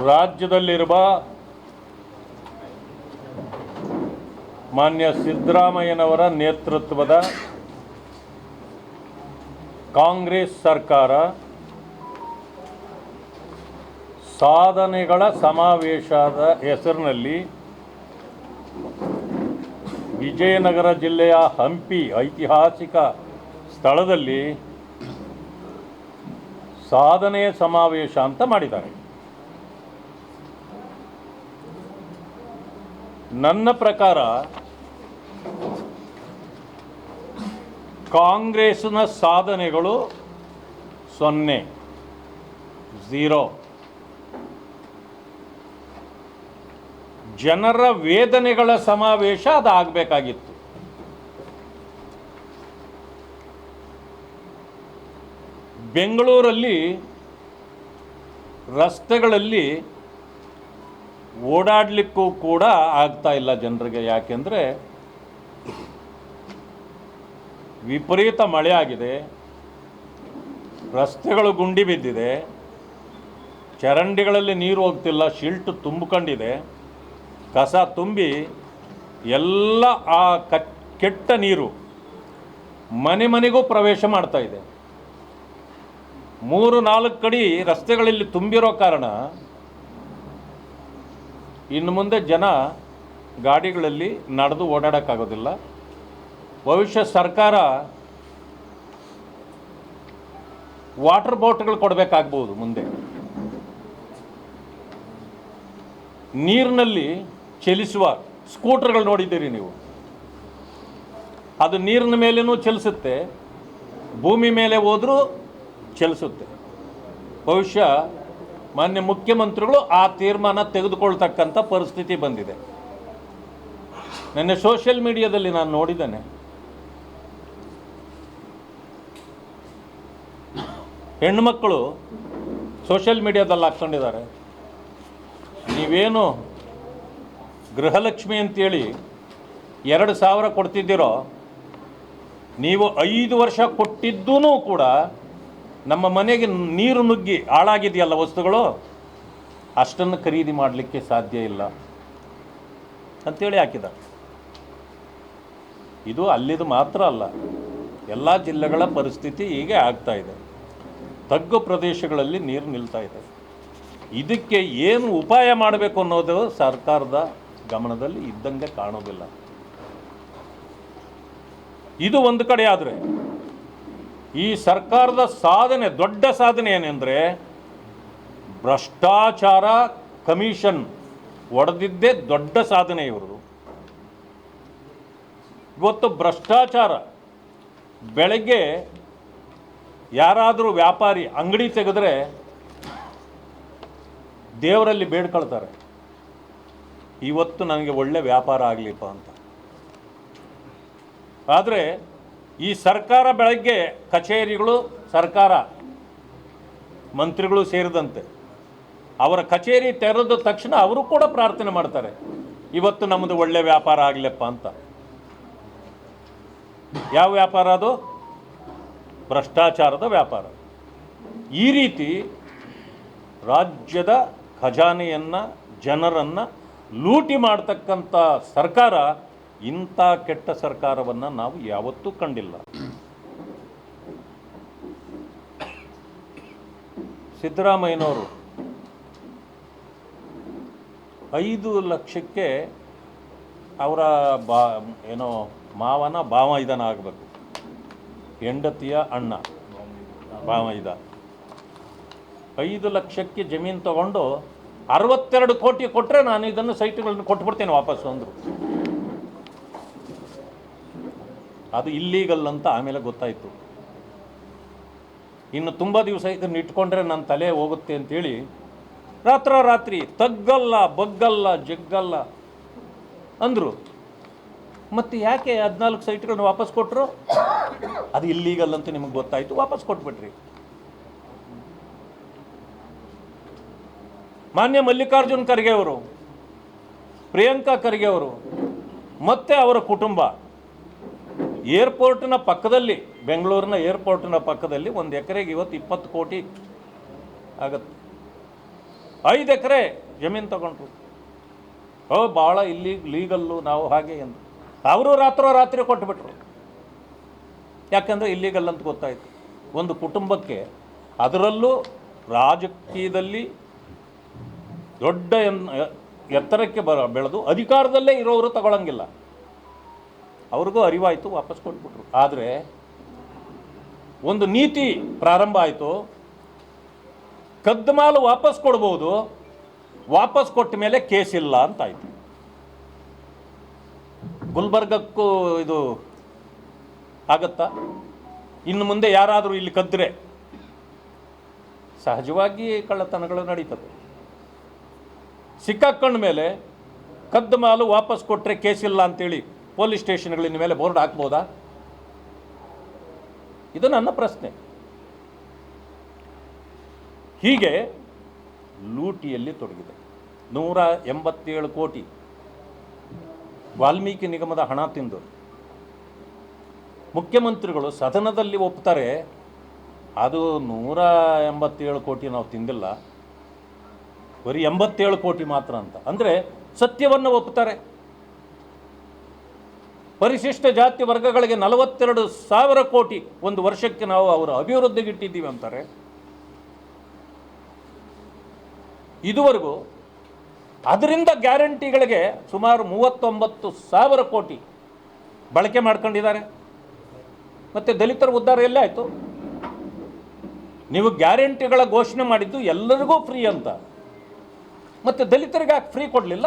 ರಾಜ್ಯದಲ್ಲಿರುವ ಮಾನ್ಯ ಸಿದ್ದರಾಮಯ್ಯನವರ ನೇತೃತ್ವದ ಕಾಂಗ್ರೆಸ್ ಸರ್ಕಾರ ಸಾಧನೆಗಳ ಸಮಾವೇಶದ ಹೆಸರಿನಲ್ಲಿ ವಿಜಯನಗರ ಜಿಲ್ಲೆಯ ಹಂಪಿ ಐತಿಹಾಸಿಕ ಸ್ಥಳದಲ್ಲಿ ಸಾಧನೆಯ ಸಮಾವೇಶ ಅಂತ ಮಾಡಿದ್ದಾರೆ. ನನ್ನ ಪ್ರಕಾರ ಕಾಂಗ್ರೆಸ್ನ ಸಾಧನೆಗಳು 0 ಜನರ ವೇದನೆಗಳ ಸಮಾವೇಶ ಅದಾಗಬೇಕಾಗಿತ್ತು. ಬೆಂಗಳೂರಲ್ಲಿ ರಸ್ತೆಗಳಲ್ಲಿ ಓಡಾಡಲಿಕ್ಕೂ ಕೂಡ ಆಗ್ತಾ ಇಲ್ಲ ಜನರಿಗೆ. ಯಾಕೆಂದರೆ ವಿಪರೀತ ಮಳೆ ಆಗಿದೆ, ರಸ್ತೆಗಳು ಗುಂಡಿ ಬಿದ್ದಿದೆ, ಚರಂಡಿಗಳಲ್ಲಿ ನೀರು ಹೋಗ್ತಿಲ್ಲ, ಶಿಲ್ಟ್ ತುಂಬಿಕೊಂಡಿದೆ, ಕಸ ತುಂಬಿ ಎಲ್ಲ ಆ ಕೆಟ್ಟ ನೀರು ಮನೆ ಮನೆಗೂ ಪ್ರವೇಶ ಮಾಡ್ತಾ ಇದೆ. 3-4 ಕಡೆ ರಸ್ತೆಗಳಲ್ಲಿ ತುಂಬಿರೋ ಕಾರಣ ಇನ್ನು ಮುಂದೆ ಜನ ಗಾಡಿಗಳಲ್ಲಿ ನಡೆದು ಓಡಾಡೋಕ್ಕಾಗೋದಿಲ್ಲ. ಭವಿಷ್ಯ ಸರ್ಕಾರ ವಾಟರ್ ಬೋಟ್ಗಳು ಕೊಡಬೇಕಾಗ್ಬೋದು. ಮುಂದೆ ನೀರಿನಲ್ಲಿ ಚಲಿಸುವ ಸ್ಕೂಟರ್ಗಳು ನೋಡಿದ್ದೀರಿ ನೀವು. ಅದು ನೀರಿನ ಮೇಲೇನೂ ಚಲಿಸುತ್ತೆ, ಭೂಮಿ ಮೇಲೆ ಹೋದರೂ ಚಲಿಸುತ್ತೆ. ಬಹುಶಃ ಮಾನ್ಯ ಮುಖ್ಯಮಂತ್ರಿಗಳು ಆ ತೀರ್ಮಾನ ತೆಗೆದುಕೊಳ್ತಕ್ಕಂಥ ಪರಿಸ್ಥಿತಿ ಬಂದಿದೆ. ನನ್ನ ಸೋಷಿಯಲ್ ಮೀಡಿಯಾದಲ್ಲಿ ನಾನು ನೋಡಿದ್ದೇನೆ. ಹೆಣ್ಣುಮಕ್ಕಳು ಸೋಷಿಯಲ್ ಮೀಡಿಯಾದಲ್ಲಿ ಹಾಕ್ಕೊಂಡಿದ್ದಾರೆ, ನೀವೇನು ಗೃಹಲಕ್ಷ್ಮಿ ಅಂತೇಳಿ 2,000 ಕೊಡ್ತಿದ್ದೀರೋ, ನೀವು 5 ವರ್ಷ ಕೊಟ್ಟಿದ್ದೂ ಕೂಡ ನಮ್ಮ ಮನೆಗೆ ನೀರು ನುಗ್ಗಿ ಹಾಳಾಗಿದೆಯಲ್ಲ ವಸ್ತುಗಳು, ಅಷ್ಟನ್ನು ಖರೀದಿ ಮಾಡಲಿಕ್ಕೆ ಸಾಧ್ಯ ಇಲ್ಲ ಅಂಥೇಳಿ ಹಾಕಿದ್ದಾರೆ. ಇದು ಅಲ್ಲಿದು ಮಾತ್ರ ಅಲ್ಲ, ಎಲ್ಲ ಜಿಲ್ಲೆಗಳ ಪರಿಸ್ಥಿತಿ ಹೀಗೆ ಆಗ್ತಾ ಇದೆ. ತಗ್ಗು ಪ್ರದೇಶಗಳಲ್ಲಿ ನೀರು ನಿಲ್ತಾ ಇದೆ. ಇದಕ್ಕೆ ಏನು ಉಪಾಯ ಮಾಡಬೇಕು ಅನ್ನೋದು ಸರ್ಕಾರದ ಗಮನದಲ್ಲಿ ಇದ್ದಂಗೆ ಕಾಣೋದಿಲ್ಲ. ಇದು ಒಂದು ಕಡೆ ಆದರೆ, ಈ ಸರ್ಕಾರದ ಸಾಧನೆ, ದೊಡ್ಡ ಸಾಧನೆ ಏನೆಂದರೆ ಭ್ರಷ್ಟಾಚಾರ ಕಮಿಷನ್ ಒಡೆದಿದ್ದೇ ದೊಡ್ಡ ಸಾಧನೆ ಇವರು. ಇವತ್ತು ಭ್ರಷ್ಟಾಚಾರ, ಬೆಳಗ್ಗೆ ಯಾರಾದರೂ ವ್ಯಾಪಾರಿ ಅಂಗಡಿ ತೆಗೆದ್ರೆ ದೇವರಲ್ಲಿ ಬೇಡ್ಕೊಳ್ತಾರೆ, ಇವತ್ತು ನನಗೆ ಒಳ್ಳೆ ವ್ಯಾಪಾರ ಆಗಲಿಪ್ಪ ಅಂತ. ಆದರೆ ಈ ಸರ್ಕಾರ ಬೆಳಗ್ಗೆ ಕಚೇರಿಗಳು, ಸರ್ಕಾರ ಮಂತ್ರಿಗಳು ಸೇರಿದಂತೆ ಅವರ ಕಚೇರಿ ತೆರೆದ ತಕ್ಷಣ ಅವರು ಕೂಡ ಪ್ರಾರ್ಥನೆ ಮಾಡ್ತಾರೆ, ಇವತ್ತು ನಮ್ಮದು ಒಳ್ಳೆ ವ್ಯಾಪಾರ ಆಗಲಿಪ್ಪ ಅಂತ. ಯಾವ ವ್ಯಾಪಾರ ಅದು? ಭ್ರಷ್ಟಾಚಾರದ ವ್ಯಾಪಾರ. ಈ ರೀತಿ ರಾಜ್ಯದ ಖಜಾನೆಯನ್ನು, ಜನರನ್ನು ಲೂಟಿ ಮಾಡ್ತಕ್ಕಂಥ ಸರ್ಕಾರ, ಇಂಥ ಕೆಟ್ಟ ಸರ್ಕಾರವನ್ನು ನಾವು ಯಾವತ್ತೂ ಕಂಡಿಲ್ಲ. ಸಿದ್ದರಾಮಯ್ಯನವರು 5 ಲಕ್ಷಕ್ಕೆ ಅವರ ಏನೋ ಭಾವ ಇದನ್ನ ಆಗಬೇಕು, ಹೆಂಡತಿಯ ಅಣ್ಣ ಭಾವ ಇದ 5 ಲಕ್ಷಕ್ಕೆ ಜಮೀನು ತಗೊಂಡು 62 ಕೋಟಿ ಕೊಟ್ಟರೆ ನಾನು ಇದನ್ನು ಸೈಟ್ಗಳನ್ನು ಕೊಟ್ಬಿಡ್ತೇನೆ ವಾಪಸ್ಸು ಅಂದರು. ಅದು ಇಲ್ಲೀಗಲ್ ಅಂತ ಆಮೇಲೆ ಗೊತ್ತಾಯಿತು. ಇನ್ನು ತುಂಬ ದಿವಸ ಇದನ್ನು ಇಟ್ಕೊಂಡ್ರೆ ನನ್ನ ತಲೆ ಹೋಗುತ್ತೆ ಅಂತೇಳಿ ರಾತ್ರಿ ತಗ್ಗಲ್ಲ, ಬಗ್ಗಲ್ಲ, ಜಗ್ಗಲ್ಲ ಅಂದರು. ಮತ್ತು ಯಾಕೆ 14 ಸೈಟ್ಗಳನ್ನ ವಾಪಸ್ ಕೊಟ್ಟರು? ಅದು ಇಲ್ಲೀಗಲ್ ಅಂತ ನಿಮಗೆ ಗೊತ್ತಾಯಿತು, ವಾಪಸ್ ಕೊಟ್ಬಿಟ್ರಿ. ಮಾನ್ಯ ಮಲ್ಲಿಕಾರ್ಜುನ್ ಖರ್ಗೆ ಅವರು, ಪ್ರಿಯಾಂಕಾ ಖರ್ಗೆ ಅವರು ಮತ್ತು ಅವರ ಕುಟುಂಬ ಏರ್ಪೋರ್ಟ್ನ ಪಕ್ಕದಲ್ಲಿ, ಬೆಂಗಳೂರಿನ ಏರ್ಪೋರ್ಟ್ನ ಪಕ್ಕದಲ್ಲಿ 1 ಎಕರೆಗೆ ಇವತ್ತು 20 ಕೋಟಿ ಆಗುತ್ತೆ. 5 ಎಕರೆ ಜಮೀನು ತಗೊಂಡ್ರು. ಭಾಳ ಲೀಗಲ್ಲು ನಾವು ಹಾಗೆ ಎಂದು ಅವರು ರಾತ್ರೋರಾತ್ರಿ ಕೊಟ್ಟುಬಿಟ್ರು. ಯಾಕಂದರೆ ಇಲ್ಲೀಗಲ್ ಅಂತ ಗೊತ್ತಾಯಿತು. ಒಂದು ಕುಟುಂಬಕ್ಕೆ, ಅದರಲ್ಲೂ ರಾಜಕೀಯದಲ್ಲಿ ದೊಡ್ಡ ಎತ್ತರಕ್ಕೆ ಬೆಳೆದು ಅಧಿಕಾರದಲ್ಲೇ ಇರೋರು ತಗೊಳ್ಳಂಗಿಲ್ಲ. ಅವ್ರಿಗೂ ಅರಿವಾಯಿತು, ವಾಪಸ್ ಕೊಟ್ಬಿಟ್ರು. ಆದರೆ ಒಂದು ನೀತಿ ಪ್ರಾರಂಭ ಆಯಿತು, ಕದ್ದ ಮಾಲು ವಾಪಸ್ ಕೊಡ್ಬೋದು, ವಾಪಸ್ ಕೊಟ್ಟ ಮೇಲೆ ಕೇಸ್ ಇಲ್ಲ ಅಂತಾಯಿತು. ಗುಲ್ಬರ್ಗಕ್ಕೂ ಇದು ಆಗತ್ತಾ? ಇನ್ನು ಮುಂದೆ ಯಾರಾದರೂ ಇಲ್ಲಿ ಕದ್ದರೆ ಸಹಜವಾಗಿ ಕಳ್ಳತನಗಳು ನಡೀತದೆ. ಸಿಕ್ಕಾಕೊಂಡ ಮೇಲೆ ಕದ್ದ ಮಾಲು ವಾಪಸ್ ಕೊಟ್ಟರೆ ಕೇಸ್ ಇಲ್ಲ ಅಂತೇಳಿ ಪೊಲೀಸ್ ಸ್ಟೇಷನ್ಗಳಿನ ಮೇಲೆ ಬೋರ್ಡ್ ಹಾಕ್ಬೋದಾ? ಇದು ನನ್ನ ಪ್ರಶ್ನೆ. ಹೀಗೆ ಲೂಟಿಯಲ್ಲಿ ತೊಡಗಿದೆ. 187 ಕೋಟಿ ವಾಲ್ಮೀಕಿ ನಿಗಮದ ಹಣ ತಿಂದು ಮುಖ್ಯಮಂತ್ರಿಗಳು ಸದನದಲ್ಲಿ ಒಪ್ತಾರೆ, ಅದು 187 ಕೋಟಿ ನಾವು ತಿಂದಿಲ್ಲ, ಬರೀ 87 ಕೋಟಿ ಮಾತ್ರ ಅಂತ. ಅಂದರೆ ಸತ್ಯವನ್ನು ಒಪ್ತಾರೆ. ಪರಿಶಿಷ್ಟ ಜಾತಿ ವರ್ಗಗಳಿಗೆ 42,000 ಕೋಟಿ ಒಂದು ವರ್ಷಕ್ಕೆ ನಾವು ಅವರ ಅಭಿವೃದ್ಧಿಗೆ ಇಟ್ಟಿದ್ದೀವಿ ಅಂತಾರೆ. ಇದುವರೆಗೂ ಅದರಿಂದ ಗ್ಯಾರಂಟಿಗಳಿಗೆ ಸುಮಾರು 39,000 ಕೋಟಿ ಬಳಕೆ ಮಾಡ್ಕೊಂಡಿದ್ದಾರೆ. ಮತ್ತು ದಲಿತರ ಉದ್ಧಾರ ಎಲ್ಲೇ ಆಯಿತು? ನೀವು ಗ್ಯಾರಂಟಿಗಳ ಘೋಷಣೆ ಮಾಡಿದ್ದು ಎಲ್ಲರಿಗೂ ಫ್ರೀ ಅಂತ, ಮತ್ತು ದಲಿತರಿಗೆ ಯಾಕೆ ಫ್ರೀ ಕೊಡಲಿಲ್ಲ?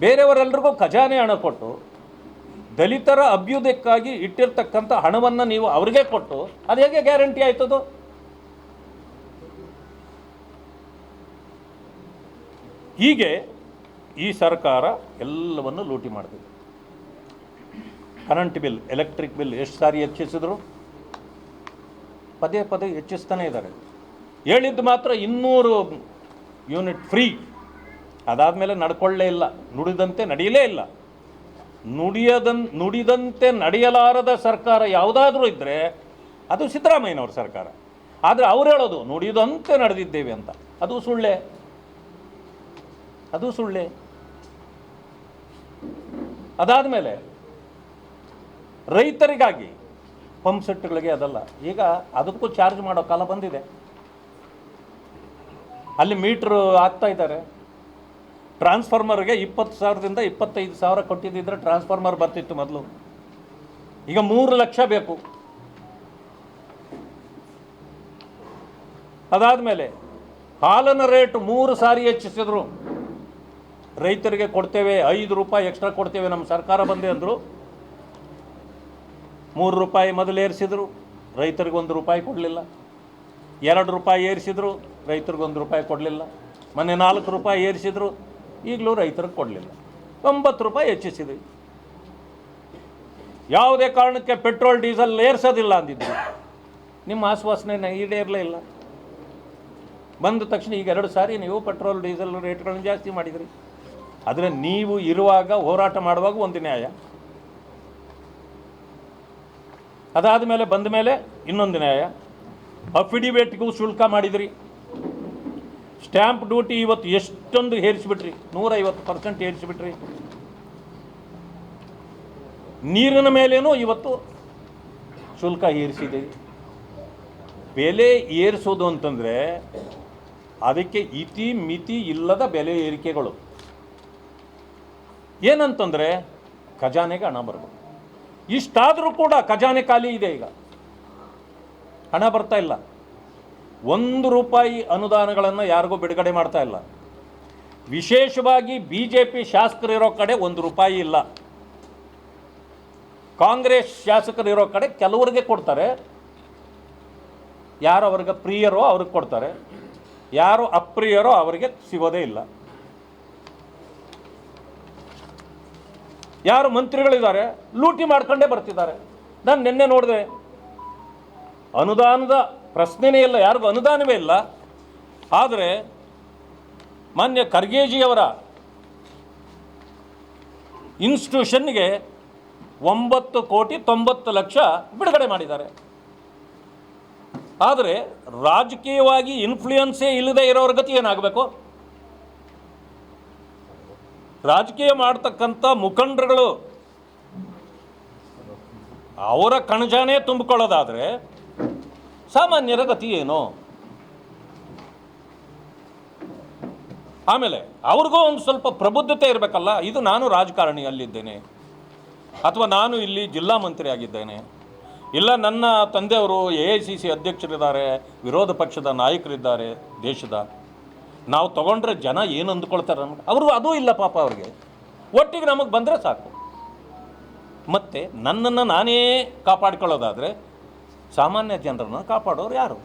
ಬೇರೆಯವರೆಲ್ಲರಿಗೂ ಖಜಾನೆ ಹಣ ಕೊಟ್ಟು ದಲಿತರ ಅಭ್ಯುದಯಕ್ಕಾಗಿ ಇಟ್ಟಿರ್ತಕ್ಕಂಥ ಹಣವನ್ನು ನೀವು ಅವರಿಗೆ ಕೊಟ್ಟು ಅದು ಹೇಗೆ ಗ್ಯಾರಂಟಿ ಆಯ್ತದು? ಹೀಗೆ ಈ ಸರ್ಕಾರ ಎಲ್ಲವನ್ನು ಲೂಟಿ ಮಾಡ್ತಿದೆ. ಕರೆಂಟ್ ಬಿಲ್, ಎಲೆಕ್ಟ್ರಿಕ್ ಬಿಲ್ ಎಷ್ಟು ಸಾರಿ ಹೆಚ್ಚಿಸಿದ್ರು? ಪದೇ ಪದೇ ಹೆಚ್ಚಿಸ್ತಾನೆ ಇದ್ದಾರೆ. ಹೇಳಿದ್ದು ಮಾತ್ರ 200 ಯೂನಿಟ್ ಫ್ರೀ. ಅದಾದಮೇಲೆ ನಡ್ಕೊಳ್ಳೇ ಇಲ್ಲ, ನುಡಿದಂತೆ ನಡೆಯಲೇ ಇಲ್ಲ. ನುಡಿದಂತೆ ನಡೆಯಲಾರದ ಸರ್ಕಾರ ಯಾವುದಾದ್ರೂ ಇದ್ದರೆ ಅದು ಸಿದ್ದರಾಮಯ್ಯನವ್ರ ಸರ್ಕಾರ. ಆದರೆ ಅವ್ರು ಹೇಳೋದು ನುಡಿದಂತೆ ನಡೆದಿದ್ದೇವೆ ಅಂತ. ಅದು ಸುಳ್ಳೆ. ಅದಾದಮೇಲೆ ರೈತರಿಗಾಗಿ ಪಂಪ್ ಸೆಟ್ಗಳಿಗೆ ಅದಲ್ಲ, ಈಗ ಅದಕ್ಕೂ ಚಾರ್ಜ್ ಮಾಡೋ ಕಾಲ ಬಂದಿದೆ. ಅಲ್ಲಿ ಮೀಟ್ರು ಹಾಕ್ತಾ ಇದ್ದಾರೆ. ಟ್ರಾನ್ಸ್ಫಾರ್ಮರ್ಗೆ 20,000ದಿಂದ 25,000 ಕೊಟ್ಟಿದ್ದಿದ್ರೆ ಟ್ರಾನ್ಸ್ಫಾರ್ಮರ್ ಬರ್ತಿತ್ತು ಮೊದಲು. ಈಗ 3 ಲಕ್ಷ ಬೇಕು. ಅದಾದಮೇಲೆ ಹಾಲಿನ ರೇಟ್ 3 ಸಾರಿ ಹೆಚ್ಚಿಸಿದ್ರು. ರೈತರಿಗೆ ಕೊಡ್ತೇವೆ, 5 ರೂಪಾಯಿ ಎಕ್ಸ್ಟ್ರಾ ಕೊಡ್ತೇವೆ ನಮ್ಮ ಸರ್ಕಾರ ಬಂದೆ ಅಂದರು. 3 ರೂಪಾಯಿ ಮೊದಲು ಏರಿಸಿದ್ರು, ರೈತರಿಗೆ 1 ರೂಪಾಯಿ ಕೊಡಲಿಲ್ಲ. 2 ರೂಪಾಯಿ ಏರಿಸಿದ್ರು, ರೈತರಿಗೆ 1 ರೂಪಾಯಿ ಕೊಡಲಿಲ್ಲ. ಮೊನ್ನೆ 4 ರೂಪಾಯಿ ಏರಿಸಿದ್ರು, ಈಗಲೂ ರೈತರಿಗೆ ಕೊಡಲಿಲ್ಲ. 9 ರೂಪಾಯಿ ಹೆಚ್ಚಿಸಿದ್ವಿ. ಯಾವುದೇ ಕಾರಣಕ್ಕೆ ಪೆಟ್ರೋಲ್ ಡೀಸೆಲ್ ಏರಿಸೋದಿಲ್ಲ ಅಂದಿದ್ರು. ನಿಮ್ಮ ಆಶ್ವಾಸನೆ ಈಡೇರಲೇ ಇಲ್ಲ. ಬಂದ ತಕ್ಷಣ ಈಗ 2 ಸಾರಿ ನೀವು ಪೆಟ್ರೋಲ್ ಡೀಸೆಲ್ ರೇಟ್ಗಳನ್ನು ಜಾಸ್ತಿ ಮಾಡಿದ್ರಿ. ಆದರೆ ನೀವು ಇರುವಾಗ ಹೋರಾಟ ಮಾಡುವಾಗ ಒಂದು ನ್ಯಾಯ, ಅದಾದ ಮೇಲೆ ಬಂದ ಮೇಲೆ ಇನ್ನೊಂದು ನ್ಯಾಯ. ಅಫಿಡಿವೇಟ್ಗೂ ಶುಲ್ಕ ಮಾಡಿದ್ರಿ. ಸ್ಟ್ಯಾಂಪ್ ಡ್ಯೂಟಿ ಇವತ್ತು ಎಷ್ಟೊಂದು ಏರಿಸಿಬಿಟ್ರಿ, 150% ಏರಿಸಿಬಿಟ್ರಿ. ನೀರಿನ ಮೇಲೇನೂ ಇವತ್ತು ಶುಲ್ಕ ಏರಿಸಿದೆ. ಬೆಲೆ ಏರಿಸೋದು ಅಂತಂದರೆ ಅದಕ್ಕೆ ಇತಿ ಮಿತಿ ಇಲ್ಲದ ಬೆಲೆ ಏರಿಕೆಗಳು. ಏನಂತಂದರೆ ಖಜಾನೆಗೆ ಹಣ ಬರಬೇಕು. ಇಷ್ಟಾದರೂ ಕೂಡ ಖಜಾನೆ ಖಾಲಿ ಇದೆ. ಈಗ ಹಣ ಬರ್ತಾ ಇಲ್ಲ. 1 ರೂಪಾಯಿ ಅನುದಾನಗಳನ್ನು ಯಾರಿಗೂ ಬಿಡುಗಡೆ ಮಾಡ್ತಾ ಇಲ್ಲ. ವಿಶೇಷವಾಗಿ BJP ಶಾಸಕರಿರೋ ಕಡೆ 1 ರೂಪಾಯಿ ಇಲ್ಲ. ಕಾಂಗ್ರೆಸ್ ಶಾಸಕರಿರೋ ಕಡೆ ಕೆಲವರಿಗೆ ಕೊಡ್ತಾರೆ, ಯಾರು ಅವ್ರಿಗೆ ಪ್ರಿಯರೋ ಅವ್ರಿಗೆ ಕೊಡ್ತಾರೆ, ಯಾರು ಅಪ್ರಿಯರೋ ಅವರಿಗೆ ಸಿಗೋದೇ ಇಲ್ಲ. ಯಾರು ಮಂತ್ರಿಗಳಿದ್ದಾರೆ ಲೂಟಿ ಮಾಡ್ಕೊಂಡೇ ಬರ್ತಿದ್ದಾರೆ. ನಾನು ನಿನ್ನೆ ನೋಡಿದೆ, ಅನುದಾನದ ಪ್ರಶ್ನೆನೇ ಇಲ್ಲ, ಯಾರಿಗೂ ಅನುದಾನವೇ ಇಲ್ಲ. ಆದರೆ ಮಾನ್ಯ ಖರ್ಗೆಜಿಯವರ ಇನ್ಸ್ಟಿಟ್ಯೂಷನ್ಗೆ 9,90,00,000 ಬಿಡುಗಡೆ ಮಾಡಿದ್ದಾರೆ. ಆದರೆ ರಾಜಕೀಯವಾಗಿ ಇನ್ಫ್ಲೂಯೆನ್ಸೇ ಇಲ್ಲದೆ ಇರೋರ ಗತಿ ಏನಾಗಬೇಕು? ರಾಜಕೀಯ ಮಾಡ್ತಕ್ಕಂಥ ಮುಖಂಡರುಗಳು ಅವರ ಕಣಜಾನೇ ತುಂಬಿಕೊಳ್ಳೋದಾದರೆ ಸಾಮಾನ್ಯರ ಗತಿ ಏನು? ಆಮೇಲೆ ಅವ್ರಿಗೂ ಒಂದು ಸ್ವಲ್ಪ ಪ್ರಬುದ್ಧತೆ ಇರಬೇಕಲ್ಲ. ಇದು ನಾನು ರಾಜಕಾರಣಿಯಲ್ಲಿದ್ದೇನೆ, ಅಥವಾ ನಾನು ಇಲ್ಲಿ ಜಿಲ್ಲಾ ಮಂತ್ರಿ ಆಗಿದ್ದೇನೆ, ಇಲ್ಲ ನನ್ನ ತಂದೆಯವರು AICC ಅಧ್ಯಕ್ಷರಿದ್ದಾರೆ, ವಿರೋಧ ಪಕ್ಷದ ನಾಯಕರಿದ್ದಾರೆ ದೇಶದ, ನಾವು ತಗೊಂಡ್ರೆ ಜನ ಏನು ಅಂದ್ಕೊಳ್ತಾರೆ ನಮ್ಗೆ? ಅವ್ರಿಗೂ ಅದೂ ಇಲ್ಲ ಪಾಪ. ಅವ್ರಿಗೆ ಒಟ್ಟಿಗೆ ನಮಗೆ ಬಂದರೆ ಸಾಕು. ಮತ್ತು ನನ್ನನ್ನು ನಾನೇ ಕಾಪಾಡ್ಕೊಳ್ಳೋದಾದರೆ ಸಾಮಾನ್ಯ ಜನರನ್ನು ಕಾಪಾಡೋರು ಯಾರು?